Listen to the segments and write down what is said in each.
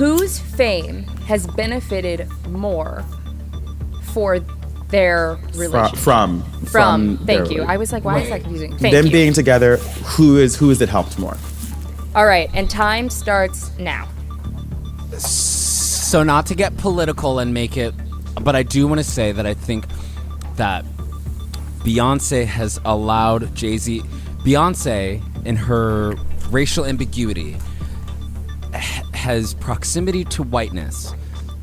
whose fame has benefited more for their relationship? From thank you. I was like, why is that confusing? Thank them you. being together, who is it helped more? All right, and time starts now. So not to get political and make it, but I do want to say that I think that Beyonce has allowed Jay-Z, Beyonce in her racial ambiguity has proximity to whiteness,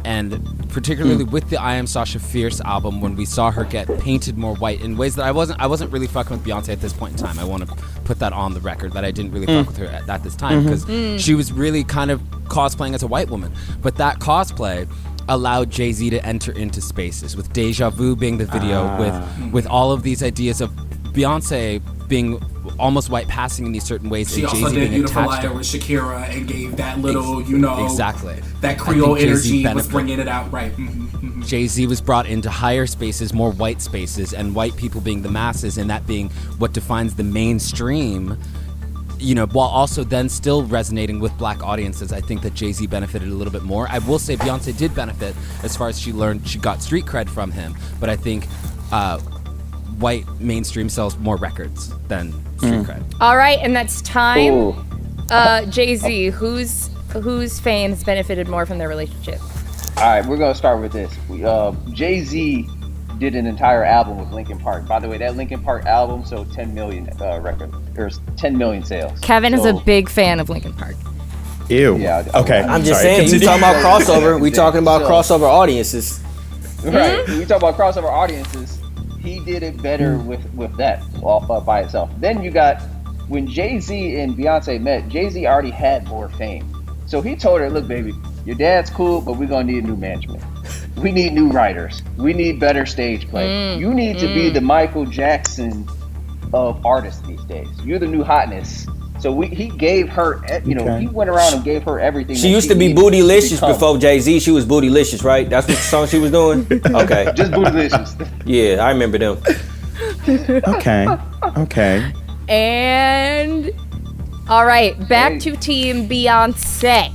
and particularly with the I Am Sasha Fierce album, when we saw her get painted more white in ways that I wasn't really fucking with Beyonce at this point in time. I want to put that on the record that I didn't really fuck with her at this time, because she was really kind of cosplaying as a white woman. But that cosplay allowed Jay-Z to enter into spaces, with Deja Vu being the video, with all of these ideas of Beyonce being almost white passing in these certain ways. She and also Jay-Z did being Beautiful attached Liar to with Shakira and gave that little, exactly that Creole energy was benefited. bringing it out, right. Jay-Z was brought into higher spaces, more white spaces, and white people being the masses, and that being what defines the mainstream, while also then still resonating with black audiences. I think that Jay-Z benefited a little bit more. I will say Beyonce did benefit as far as she got street cred from him, but I think white mainstream sells more records than street cred. All right, and that's time. Ooh. Jay-Z, whose fame has benefited more from their relationship? All right, we're gonna start with this. Jay-Z did an entire album with Linkin Park. By the way, that Linkin Park album sold 10 million record. There's 10 million sales. Kevin is a big fan of Linkin Park. Ew. Yeah. Okay. I'm just sorry, saying, we continue. talking about crossover. We talking about crossover audiences. Right. We talk about crossover audiences. He did it better with that all by itself. Then you got when Jay-Z and Beyonce met. Jay-Z already had more fame, so he told her, "Look, baby, your dad's cool, but we're gonna need new management. We need new writers. We need better stage play. You need to be the Michael Jackson of artists these days. You're the new hotness." So he gave her, he went around and gave her everything. She used to be Bootylicious before Jay-Z. She was Bootylicious, right? That's what the song she was doing? Okay. Just Bootylicious. Yeah, I remember them. Okay. And all right, back to Team Beyonce.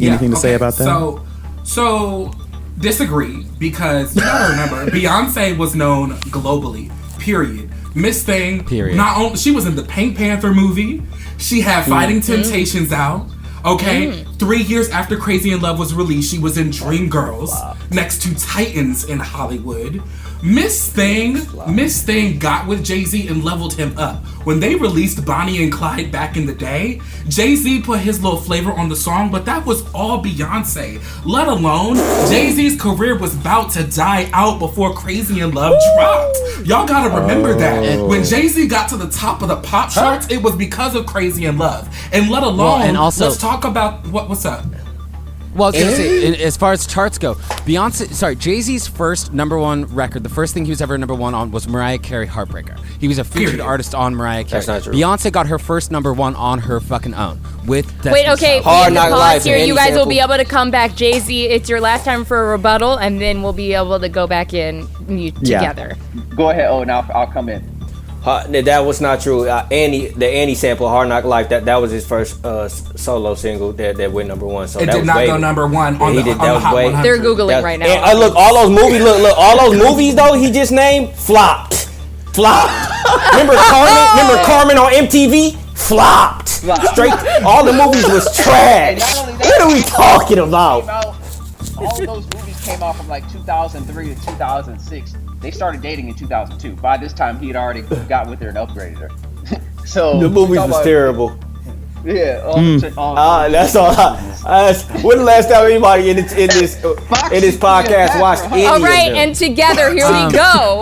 Anything to say about that? So disagree, because you gotta remember Beyonce was known globally. Period. Miss Thing. Period. Not only she was in the Pink Panther movie, she had Fighting Temptations out. Okay, 3 years after Crazy in Love was released, she was in Dreamgirls next to Titans in Hollywood. Miss Thing got with Jay-Z and leveled him up. When they released Bonnie and Clyde back in the day, Jay-Z put his little flavor on the song, but that was all Beyonce. Let alone, Jay-Z's career was about to die out before Crazy in Love dropped. Y'all gotta remember that. When Jay-Z got to the top of the pop charts, it was because of Crazy in Love. And let alone, and also, let's talk about what's up. Well, I was gonna say, as far as charts go, Jay-Z's first number one record, the first thing he was ever number one on was Mariah Carey Heartbreaker. He was a featured artist on Mariah Carey. That's not true. Beyonce got her first number one on her fucking own with Destiny's Wait, okay, Child. we have Hard to Knock pause Life here. and You any guys will sample. be able to come back. Jay-Z, it's your last time for a rebuttal, and then we'll be able to go back in together. Go ahead. Oh, now I'll come in. That was not true. The Andy sample, Hard Knock Life, that was his first solo single that went number one. So It that did was not way, go number one on the that Hot was way- 100. They're Googling right now. And, look, all those movies, all those movies though he just named flopped. Remember Carmen on MTV? Flopped. Straight. All the movies was trash. Not only that, What are we talking about? All those movies came out from like 2003 to 2006. They started dating in 2002. By this time, he had already got with her and upgraded her. So The movies was terrible. Yeah. That's all. When the last time anybody in this podcast watched any All of right, them? and together, here we go.